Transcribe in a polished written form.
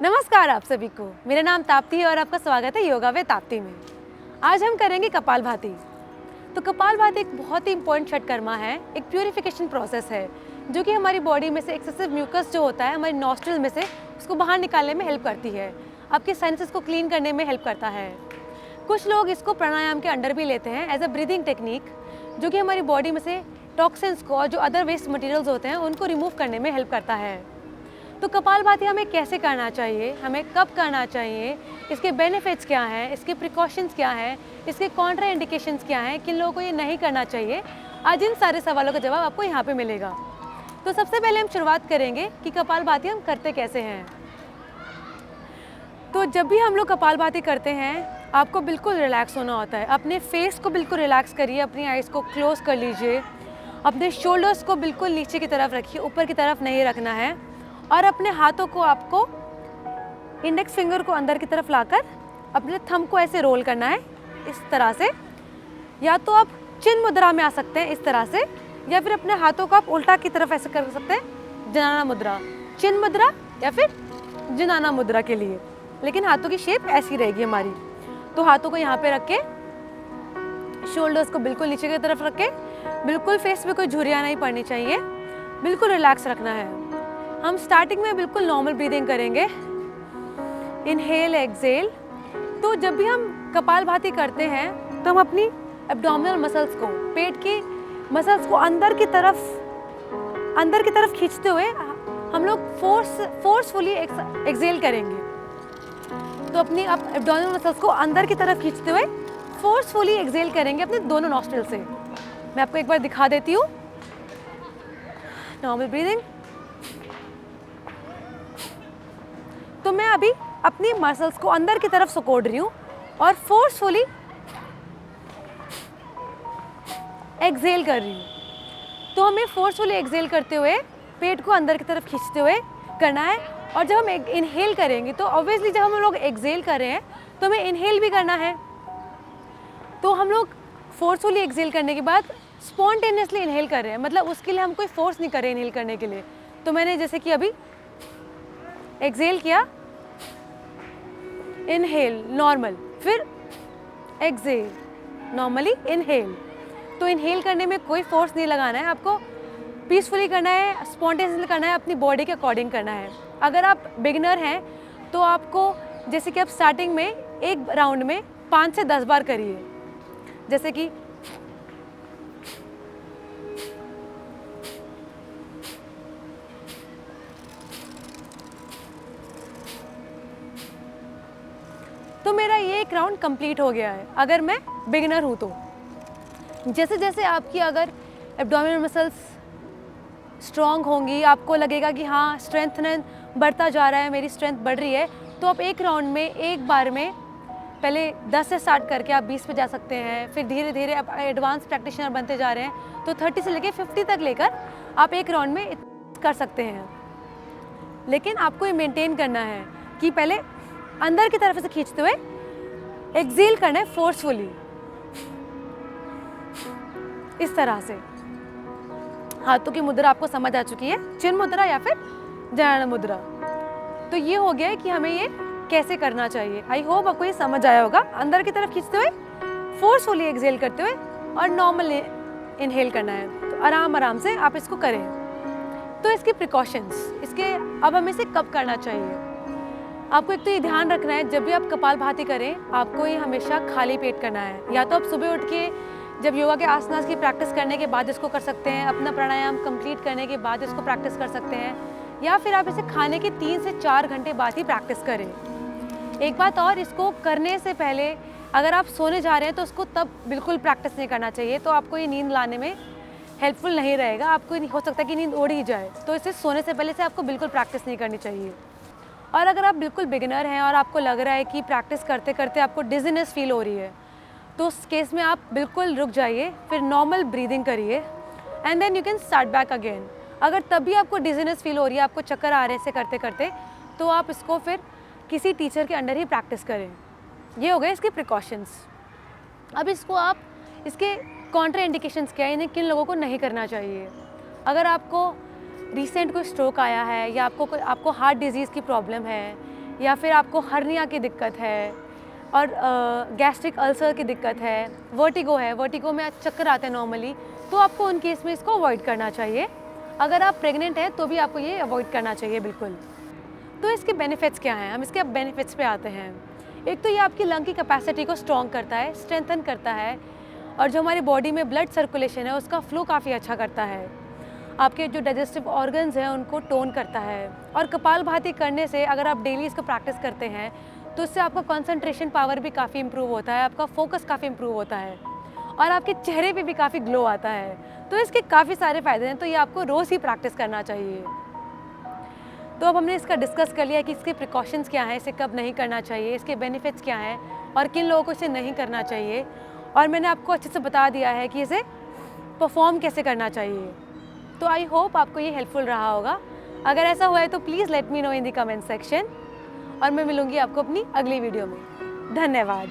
नमस्कार आप सभी को। मेरा नाम ताप्ती है और आपका स्वागत है योगा विद ताप्ती में। आज हम करेंगे कपालभाति। तो कपालभाति एक बहुत ही इंपॉर्टेंट षटकर्मा है, एक प्यूरिफिकेशन प्रोसेस है जो कि हमारी बॉडी में से एक्सेसिव म्यूकस जो होता है हमारी नॉस्ट्रिल में से उसको बाहर निकालने में हेल्प करती है, आपके साइनसेस को क्लीन करने में हेल्प करता है। कुछ लोग इसको प्राणायाम के अंडर भी लेते हैं एज अ ब्रीदिंग टेक्निक, जो कि हमारी बॉडी में से टॉक्सिन्स को और जो अदर वेस्ट मटेरियल्स होते हैं उनको रिमूव करने में हेल्प करता है। तो कपालभाति हमें कैसे करना चाहिए, हमें कब करना चाहिए, इसके बेनिफिट्स क्या हैं, इसके प्रिकॉशंस क्या हैं, इसके कॉन्ट्रा इंडिकेशंस क्या हैं, किन लोगों को ये नहीं करना चाहिए, आज इन सारे सवालों का जवाब आपको यहाँ पे मिलेगा। तो सबसे पहले हम शुरुआत करेंगे कि कपालभाति हम करते कैसे हैं। तो जब भी हम लोग कपालभाति करते हैं आपको बिल्कुल रिलैक्स होना होता है। अपने फेस को बिल्कुल रिलैक्स करिए, अपनी आइज़ को क्लोज कर लीजिए, अपने शोल्डर्स को बिल्कुल नीचे की तरफ रखिए, ऊपर की तरफ नहीं रखना है। और अपने हाथों को आपको इंडेक्स फिंगर को अंदर की तरफ लाकर अपने थंब को ऐसे रोल करना है इस तरह से। या तो आप चिन्ह मुद्रा में आ सकते हैं इस तरह से, या फिर अपने हाथों को आप उल्टा की तरफ ऐसे कर सकते हैं, जनाना मुद्रा, चिन्ह मुद्रा या फिर जनाना मुद्रा के लिए, लेकिन हाथों की शेप ऐसी रहेगी हमारी। तो हाथों को यहाँ पे रख के शोल्डर्स को बिल्कुल नीचे की तरफ रख के, बिल्कुल फेस पे कोई झुर्रियाँ नहीं पड़नी चाहिए, बिल्कुल रिलैक्स रखना है। हम स्टार्टिंग में बिल्कुल नॉर्मल ब्रीदिंग करेंगे, इनहेल एक्सेल। तो जब भी हम कपालभाति करते हैं तो हम अपनी एब्डोमिनल मसल्स को, पेट की मसल्स को अंदर की तरफ खींचते हुए हम लोग फोर्सफुली एक्सेल करेंगे। तो अपनी एब्डोमिनल मसल्स को अंदर की तरफ खींचते हुए फोर्सफुली एक्सेल करेंगे अपने दोनों नॉस्ट्रिल से। मैं आपको एक बार दिखा देती हूँ। Normal breathing. तो मैं अभी अपनी मसल्स को अंदर की तरफ सिकोड़ रही हूँ और फोर्सफुली एक्सेल कर रही हूँ। तो हमें फोर्सफुली एक्सेल करते हुए पेट को अंदर की तरफ खींचते हुए करना है। और जब हम इनहेल करेंगे तो ऑब्वियसली जब हम लोग एक्सेल कर रहे हैं तो हमें इनहेल भी करना है। तो हम लोग फोर्सफुली एक्सेल करने के बाद स्पॉन्टेनियसली इनहेल कर रहे हैं, मतलब उसके लिए हम कोई फोर्स नहीं कर रहे इनहेल करने के लिए। तो मैंने जैसे कि अभी एक्सेल किया, इनहेल नॉर्मल, फिर एक्सेल नॉर्मली इनहेल। तो इनहेल करने में कोई फोर्स नहीं लगाना है, आपको पीसफुली करना है, स्पॉन्टेनियसली करना है, अपनी बॉडी के अकॉर्डिंग करना है। अगर आप बिगिनर हैं तो आपको जैसे कि आप स्टार्टिंग में एक राउंड में 5 से 10 बार करिए, जैसे कि तो मेरा ये एक राउंड कंप्लीट हो गया है अगर मैं बिगिनर हूँ तो। जैसे जैसे आपकी अगर एब्डोमिनल मसल्स स्ट्रॉन्ग होंगी, आपको लगेगा कि हाँ स्ट्रेंथनेस बढ़ता जा रहा है, मेरी स्ट्रेंथ बढ़ रही है, तो आप एक राउंड में एक बार में पहले 10 से स्टार्ट करके आप 20 पे जा सकते हैं। फिर धीरे धीरे आप एडवांस प्रैक्टिशनर बनते जा रहे हैं तो 30 से लेकर 50 तक लेकर आप एक राउंड में कर सकते हैं। लेकिन आपको ये मेंटेन करना है कि पहले अंदर की तरफ से खींचते हुए एक्सेल करना है फोर्सफुली इस तरह से। हाथों की मुद्रा आपको समझ आ चुकी है, चिन्ह मुद्रा या फिर जनाना मुद्रा। तो ये हो गया है कि हमें ये कैसे करना चाहिए। आई होप आपको ये समझ आया होगा। अंदर की तरफ खींचते हुए फोर्सफुली एक्सेल करते हुए और नॉर्मल इनहेल करना है। तो आराम आराम से आप इसको करें। तो इसके प्रिकॉशंस, इसके अब हमें इसे कब करना चाहिए। आपको एक तो ये ध्यान रखना है जब भी आप कपालभाति करें आपको ये हमेशा खाली पेट करना है। या तो आप सुबह उठ के जब योगा के आसनास की प्रैक्टिस करने के बाद इसको कर सकते हैं, अपना प्राणायाम कंप्लीट करने के बाद इसको प्रैक्टिस कर सकते हैं, या फिर आप इसे खाने के 3 से 4 घंटे बाद ही प्रैक्टिस करें। एक बात और, इसको करने से पहले अगर आप सोने जा रहे हैं तो उसको तब बिल्कुल प्रैक्टिस नहीं करना चाहिए, तो आपको ये नींद लाने में हेल्पफुल नहीं रहेगा। आपको हो सकता है कि नींद उड़ ही जाए, तो इसे सोने से पहले से आपको बिल्कुल प्रैक्टिस नहीं करनी चाहिए। और अगर आप बिल्कुल बिगिनर हैं और आपको लग रहा है कि प्रैक्टिस करते करते आपको डिजीनेस फील हो रही है, तो उस केस में आप बिल्कुल रुक जाइए, फिर नॉर्मल ब्रीदिंग करिए and then you can start back again. अगर तब भी आपको डिजीनेस फील हो रही है, आपको चक्कर आ रहे हैं इसे करते करते, तो आप इसको फिर किसी टीचर के अंडर ही प्रैक्टिस करें। ये हो गए इसके प्रिकॉशंस। अब इसको आप, इसके कॉन्ट्रा इंडिकेशंस क्या है, इन्हें किन लोगों को नहीं करना चाहिए। अगर आपको रिसेंट कोई स्ट्रोक आया है या आपको हार्ट डिजीज़ की प्रॉब्लम है या फिर आपको हर्निया की दिक्कत है और गैस्ट्रिक अल्सर की दिक्कत है, वर्टिगो में चक्कर आते हैं नॉर्मली, तो आपको उन केस में इसको अवॉइड करना चाहिए। अगर आप प्रेग्नेंट हैं तो भी आपको ये अवॉइड करना चाहिए बिल्कुल। तो इसके बेनिफिट्स क्या हैं? हम इसके अब बेनिफिट्स पे आते हैं। एक तो ये आपकी लंग की कैपेसिटी को स्ट्रॉन्ग करता है, स्ट्रेंथन करता है, और जो हमारी बॉडी में ब्लड सर्कुलेशन है उसका फ्लो काफ़ी अच्छा करता है। आपके जो डाइजेस्टिव ऑर्गन्स हैं उनको टोन करता है। और कपालभाति करने से अगर आप डेली इसको प्रैक्टिस करते हैं तो इससे आपका कंसंट्रेशन पावर भी काफ़ी इंप्रूव होता है, आपका फोकस काफ़ी इंप्रूव होता है और आपके चेहरे पे भी काफ़ी ग्लो आता है। तो इसके काफ़ी सारे फ़ायदे हैं, तो ये आपको रोज़ ही प्रैक्टिस करना चाहिए। तो अब हमने इसका डिस्कस कर लिया कि इसके प्रिकॉशंस क्या हैं, इसे कब नहीं करना चाहिए, इसके बेनिफिट्स क्या हैं और किन लोगों को इसे नहीं करना चाहिए, और मैंने आपको अच्छे से बता दिया है कि इसे परफॉर्म कैसे करना चाहिए। तो आई होप आपको ये हेल्पफुल रहा होगा। अगर ऐसा हुआ है तो please let me know in the comment section, और मैं मिलूँगी आपको अपनी अगली वीडियो में। धन्यवाद।